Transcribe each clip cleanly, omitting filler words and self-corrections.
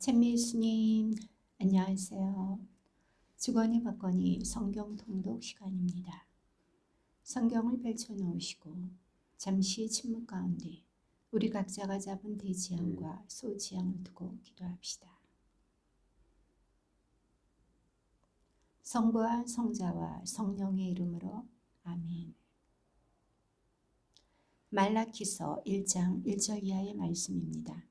찬미수님, 안녕하세요. 주거니 받거니 성경 통독 시간입니다. 성경을 펼쳐놓으시고 잠시 침묵 가운데 우리 각자가 잡은 대지향과 소지향을 두고 기도합시다. 성부와 성자와 성령의 이름으로 아멘. 말라키서 1장 1절 이하의 말씀입니다.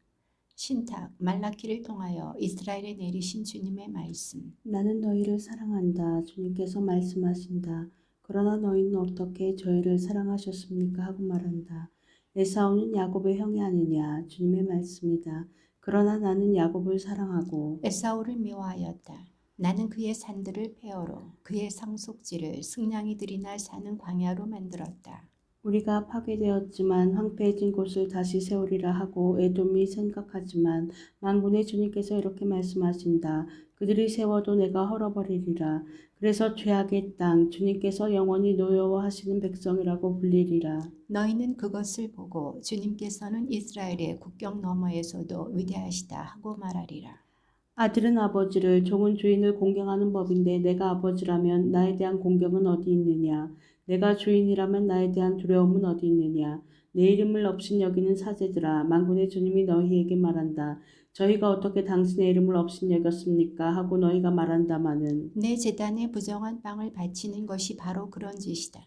신탁 말라키를 통하여 이스라엘에 내리신 주님의 말씀. 나는 너희를 사랑한다. 주님께서 말씀하신다. 그러나 너희는 어떻게 저희를 사랑하셨습니까? 하고 말한다. 에사우는 야곱의 형이 아니냐? 주님의 말씀이다. 그러나 나는 야곱을 사랑하고 에사우를 미워하였다. 나는 그의 산들을 폐허로 그의 상속지를 승냥이들이나 사는 광야로 만들었다. 우리가 파괴되었지만 황폐해진 곳을 다시 세우리라 하고 에돔이 생각하지만 만군의 주님께서 이렇게 말씀하신다. 그들이 세워도 내가 헐어버리리라. 그래서 죄악의 땅 주님께서 영원히 노여워하시는 백성이라고 불리리라. 너희는 그것을 보고 주님께서는 이스라엘의 국경 너머에서도 위대하시다 하고 말하리라. 아들은 아버지를, 종은 주인을 공경하는 법인데 내가 아버지라면 나에 대한 공경은 어디 있느냐? 내가 주인이라면 나에 대한 두려움은 어디 있느냐? 내 이름을 업신여기는 사제들아, 만군의 주님이 너희에게 말한다. 저희가 어떻게 당신의 이름을 업신여겼습니까? 하고 너희가 말한다마는 내 제단에 부정한 빵을 바치는 것이 바로 그런 짓이다.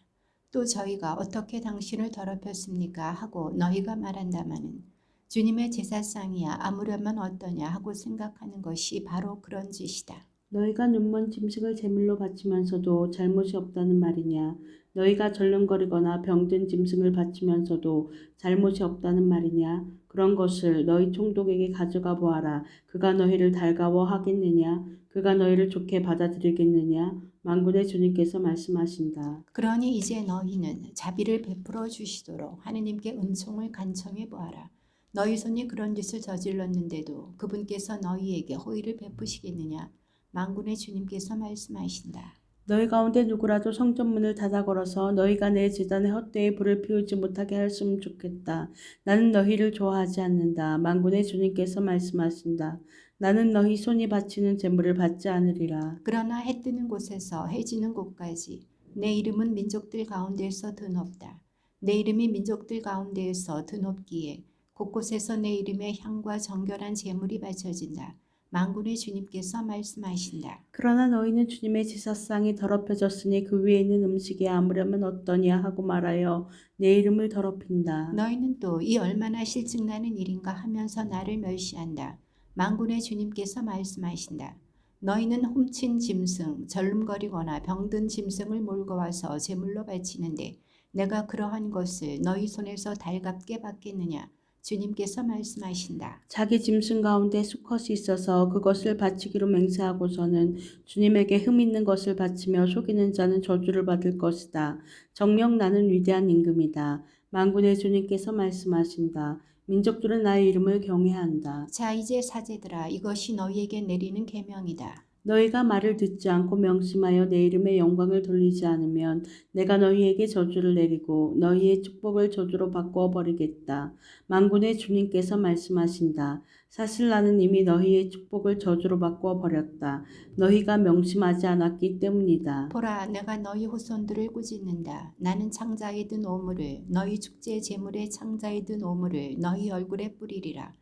또 저희가 어떻게 당신을 더럽혔습니까? 하고 너희가 말한다마는 주님의 제사상이야 아무려면 어떠냐 하고 생각하는 것이 바로 그런 짓이다. 너희가 눈먼 짐승을 제물로 바치면서도 잘못이 없다는 말이냐? 너희가 절름거리거나 병든 짐승을 바치면서도 잘못이 없다는 말이냐? 그런 것을 너희 총독에게 가져가 보아라. 그가 너희를 달가워하겠느냐? 그가 너희를 좋게 받아들이겠느냐? 만군의 주님께서 말씀하신다. 그러니 이제 너희는 자비를 베풀어 주시도록 하느님께 은총을 간청해 보아라. 너희 손이 그런 짓을 저질렀는데도 그분께서 너희에게 호의를 베푸시겠느냐? 만군의 주님께서 말씀하신다. 너희 가운데 누구라도 성전문을 닫아 걸어서 너희가 내 제단에 헛되이 불을 피우지 못하게 하였으면 좋겠다. 나는 너희를 좋아하지 않는다. 만군의 주님께서 말씀하신다. 나는 너희 손이 바치는 제물을 받지 않으리라. 그러나 해 뜨는 곳에서 해 지는 곳까지 내 이름은 민족들 가운데에서 드높다. 내 이름이 민족들 가운데에서 드높기에 곳곳에서 내 이름의 향과 정결한 제물이 바쳐진다. 만군의 주님께서 말씀하신다. 그러나 너희는 주님의 제사상이 더럽혀졌으니 그 위에 있는 음식이 아무려면 어떠냐 하고 말하여 내 이름을 더럽힌다. 너희는 또 이 얼마나 실증나는 일인가 하면서 나를 멸시한다. 만군의 주님께서 말씀하신다. 너희는 훔친 짐승, 절름거리거나 병든 짐승을 몰고 와서 제물로 바치는데 내가 그러한 것을 너희 손에서 달갑게 받겠느냐? 주님께서 말씀하신다. 자기 짐승 가운데 수컷이 있어서 그것을 바치기로 맹세하고서는 주님에게 흠 있는 것을 바치며 속이는 자는 저주를 받을 것이다. 정녕 나는 위대한 임금이다. 만군의 주님께서 말씀하신다. 민족들은 나의 이름을 경외한다. 자, 이제 사제들아, 이것이 너희에게 내리는 계명이다. 너희가 말을 듣지 않고 명심하여 내 이름의 영광을 돌리지 않으면 내가 너희에게 저주를 내리고 너희의 축복을 저주로 바꾸어 버리겠다. 만군의 주님께서 말씀하신다. 사실 나는 이미 너희의 축복을 저주로 바꾸어 버렸다. 너희가 명심하지 않았기 때문이다. 보라, 내가 너희 후손들을 꾸짖는다. 나는 창자에 든 오물을 너희 축제 제물의 창자에 든 오물을 너희 얼굴에 뿌리리라.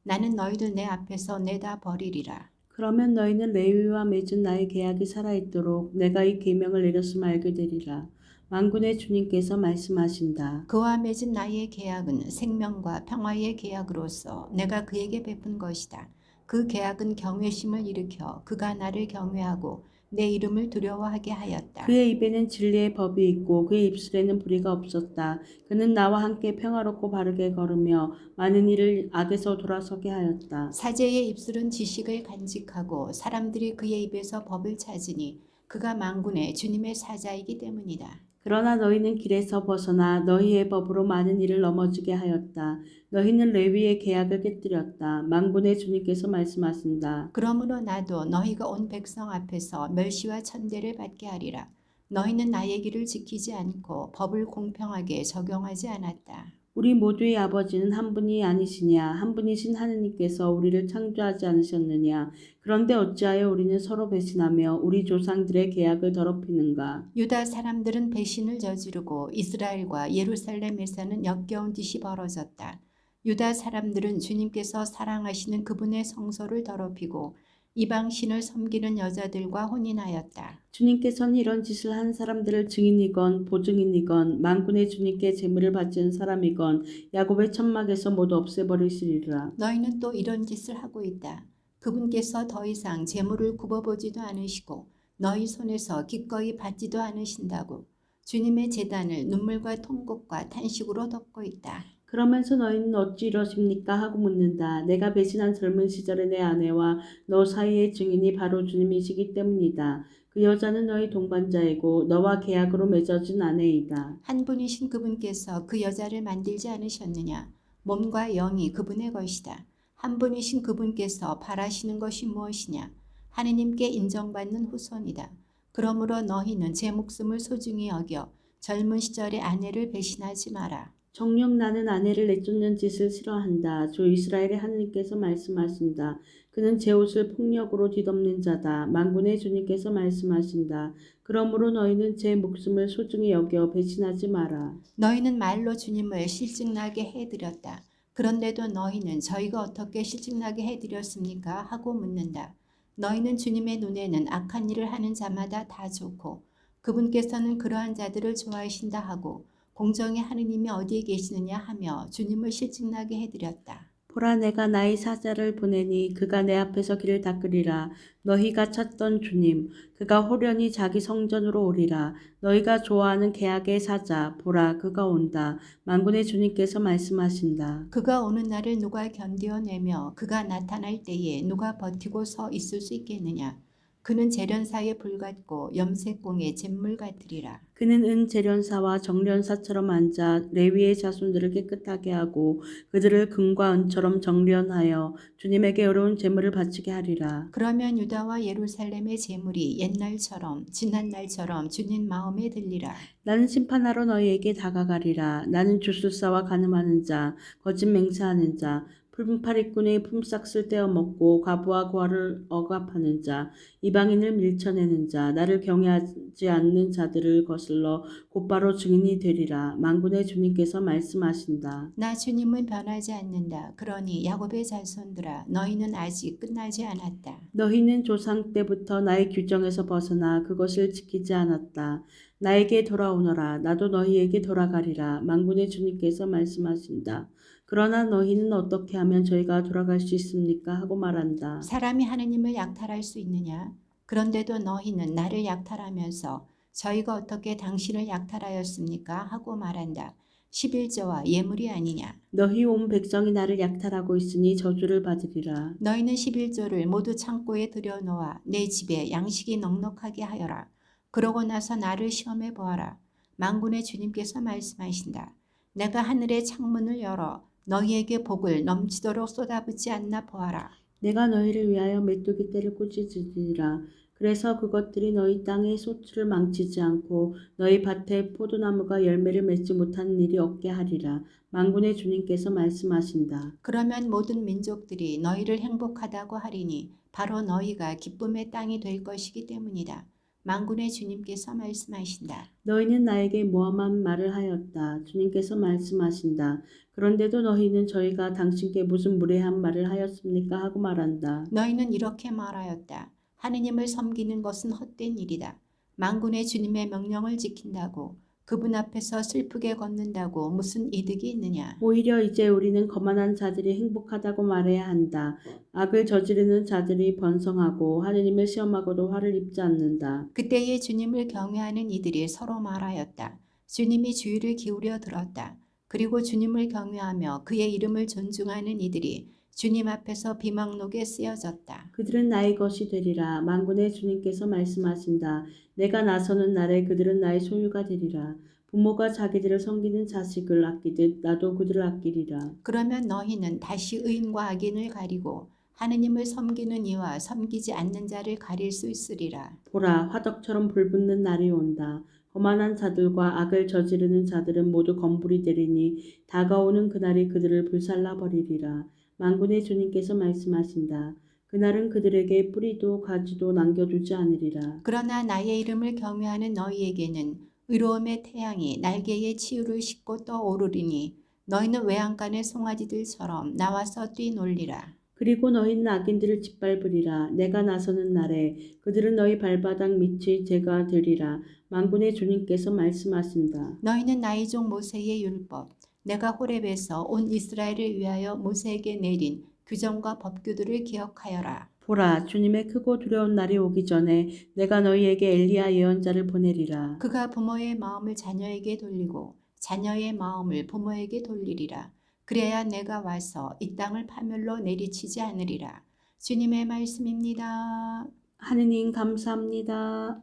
나는 너희들 내 앞에서 내다 버리리라. 그러면 너희는 레위와 맺은 나의 계약이 살아있도록 내가 이 계명을 내렸음을 알게 되리라. 만군의 주님께서 말씀하신다. 그와 맺은 나의 계약은 생명과 평화의 계약으로서 내가 그에게 베푼 것이다. 그 계약은 경외심을 일으켜 그가 나를 경외하고 내 이름을 두려워하게 하였다. 그의 입에는 진리의 법이 있고 그의 입술에는 불의가 없었다. 그는 나와 함께 평화롭고 바르게 걸으며 많은 일을 악에서 돌아서게 하였다. 사제의 입술은 지식을 간직하고 사람들이 그의 입에서 법을 찾으니 그가 만군의 주님의 사자이기 때문이다. 그러나 너희는 길에서 벗어나 너희의 법으로 많은 일을 넘어지게 하였다. 너희는 레위의 계약을 깨뜨렸다. 만군의 주님께서 말씀하신다. 그러므로 나도 너희가 온 백성 앞에서 멸시와 천대를 받게 하리라. 너희는 나의 길을 지키지 않고 법을 공평하게 적용하지 않았다. 우리 모두의 아버지는 한 분이 아니시냐? 한 분이신 하느님께서 우리를 창조하지 않으셨느냐? 그런데 어찌하여 우리는 서로 배신하며 우리 조상들의 계약을 더럽히는가? 유다 사람들은 배신을 저지르고 이스라엘과 예루살렘에서는 역겨운 짓이 벌어졌다. 유다 사람들은 주님께서 사랑하시는 그분의 성소를 더럽히고 이방신을 섬기는 여자들과 혼인하였다. 주님께서는 이런 짓을 한 사람들을 증인이건 보증인이건 만군의 주님께 제물을 바치는 사람이건 야곱의 천막에서 모두 없애버리시리라. 너희는 또 이런 짓을 하고 있다. 그분께서 더 이상 재물을 굽어보지도 않으시고 너희 손에서 기꺼이 받지도 않으신다고 주님의 제단을 눈물과 통곡과 탄식으로 덮고 있다. 그러면서 너희는 어찌 이러십니까? 하고 묻는다. 내가 배신한 젊은 시절의 내 아내와 너 사이의 증인이 바로 주님이시기 때문이다. 그 여자는 너희 동반자이고 너와 계약으로 맺어진 아내이다. 한 분이신 그분께서 그 여자를 만들지 않으셨느냐? 몸과 영이 그분의 것이다. 한 분이신 그분께서 바라시는 것이 무엇이냐? 하느님께 인정받는 후손이다. 그러므로 너희는 제 목숨을 소중히 여겨 젊은 시절의 아내를 배신하지 마라. 정녕 나는 아내를 내쫓는 짓을 싫어한다. 주 이스라엘의 하느님께서 말씀하신다. 그는 제 옷을 폭력으로 뒤덮는 자다. 만군의 주님께서 말씀하신다. 그러므로 너희는 제 목숨을 소중히 여겨 배신하지 마라. 너희는 말로 주님을 실증나게 해드렸다. 그런데도 너희는 저희가 어떻게 실증나게 해드렸습니까? 하고 묻는다. 너희는 주님의 눈에는 악한 일을 하는 자마다 다 좋고 그분께서는 그러한 자들을 좋아하신다 하고 공정의 하느님이 어디에 계시느냐 하며 주님을 실증나게 해드렸다. 보라 내가 나의 사자를 보내니 그가 내 앞에서 길을 닦으리라. 너희가 찾던 주님 그가 호련히 자기 성전으로 오리라. 너희가 좋아하는 계약의 사자 보라 그가 온다. 만군의 주님께서 말씀하신다. 그가 오는 날을 누가 견디어내며 그가 나타날 때에 누가 버티고 서 있을 수 있겠느냐. 그는 재련사의 불 같고 염색공의 잿물 같으리라. 그는 은 재련사와 정련사처럼 앉아 레위의 자손들을 깨끗하게 하고 그들을 금과 은처럼 정련하여 주님에게 어려운 제물을 바치게 하리라. 그러면 유다와 예루살렘의 재물이 옛날처럼 지난 날처럼 주님 마음에 들리라. 나는 심판하러 너희에게 다가가리라. 나는 주술사와 간음하는 자, 거짓 맹세하는 자, 풀파리꾼의 품삯을 떼어 먹고 과부와 고아를 억압하는 자, 이방인을 밀쳐내는 자, 나를 경외하지 않는 자들을 거슬러 곧바로 증인이 되리라. 만군의 주님께서 말씀하신다. 나 주님은 변하지 않는다. 그러니 야곱의 자손들아 너희는 아직 끝나지 않았다. 너희는 조상 때부터 나의 규정에서 벗어나 그것을 지키지 않았다. 나에게 돌아오너라. 나도 너희에게 돌아가리라. 만군의 주님께서 말씀하신다. 그러나 너희는 어떻게 하면 저희가 돌아갈 수 있습니까? 하고 말한다. 사람이 하느님을 약탈할 수 있느냐? 그런데도 너희는 나를 약탈하면서 저희가 어떻게 당신을 약탈하였습니까? 하고 말한다. 11조와 예물이 아니냐. 너희 온 백성이 나를 약탈하고 있으니 저주를 받으리라. 너희는 11조를 모두 창고에 들여놓아 내 집에 양식이 넉넉하게 하여라. 그러고 나서 나를 시험해 보아라. 만군의 주님께서 말씀하신다. 내가 하늘의 창문을 열어 너희에게 복을 넘치도록 쏟아붓지 않나 보아라. 내가 너희를 위하여 메뚜기 떼를 꾸짖으리라. 그래서 그것들이 너희 땅의 소출을 망치지 않고 너희 밭에 포도나무가 열매를 맺지 못하는 일이 없게 하리라. 만군의 주님께서 말씀하신다. 그러면 모든 민족들이 너희를 행복하다고 하리니 바로 너희가 기쁨의 땅이 될 것이기 때문이다. 만군의 주님께서 말씀하신다. 너희는 나에게 모함한 말을 하였다. 주님께서 말씀하신다. 그런데도 너희는 저희가 당신께 무슨 무례한 말을 하였습니까? 하고 말한다. 너희는 이렇게 말하였다. 하느님을 섬기는 것은 헛된 일이다. 만군의 주님의 명령을 지킨다고 그분 앞에서 슬프게 걷는다고 무슨 이득이 있느냐. 오히려 이제 우리는 거만한 자들이 행복하다고 말해야 한다. 악을 저지르는 자들이 번성하고 하느님을 시험하고도 화를 입지 않는다. 그때에 주님을 경외하는 이들이 서로 말하였다. 주님이 주의를 기울여 들었다. 그리고 주님을 경외하며 그의 이름을 존중하는 이들이 주님 앞에서 비망록에 쓰여졌다. 그들은 나의 것이 되리라. 만군의 주님께서 말씀하신다. 내가 나서는 날에 그들은 나의 소유가 되리라. 부모가 자기들을 섬기는 자식을 아끼듯 나도 그들을 아끼리라. 그러면 너희는 다시 의인과 악인을 가리고 하느님을 섬기는 이와 섬기지 않는 자를 가릴 수 있으리라. 보라, 화덕처럼 불붙는 날이 온다. 거만한 자들과 악을 저지르는 자들은 모두 검불이 되리니 다가오는 그날이 그들을 불살라 버리리라. 만군의 주님께서 말씀하신다. 그날은 그들에게 뿌리도 가지도 남겨두지 않으리라. 그러나 나의 이름을 경외하는 너희에게는 의로움의 태양이 날개에 치유를 싣고 떠오르리니 너희는 외양간의 송아지들처럼 나와서 뛰놀리라. 그리고 너희는 악인들을 짓밟으리라. 내가 나서는 날에 그들은 너희 발바닥 밑이 재가 되리라. 만군의 주님께서 말씀하신다. 너희는 나의 종 모세의 율법 내가 호렙에서 온 이스라엘을 위하여 모세에게 내린 규정과 법규들을 기억하여라. 보라, 주님의 크고 두려운 날이 오기 전에 내가 너희에게 엘리야 예언자를 보내리라. 그가 부모의 마음을 자녀에게 돌리고 자녀의 마음을 부모에게 돌리리라. 그래야 내가 와서 이 땅을 파멸로 내리치지 않으리라. 주님의 말씀입니다. 하느님 감사합니다.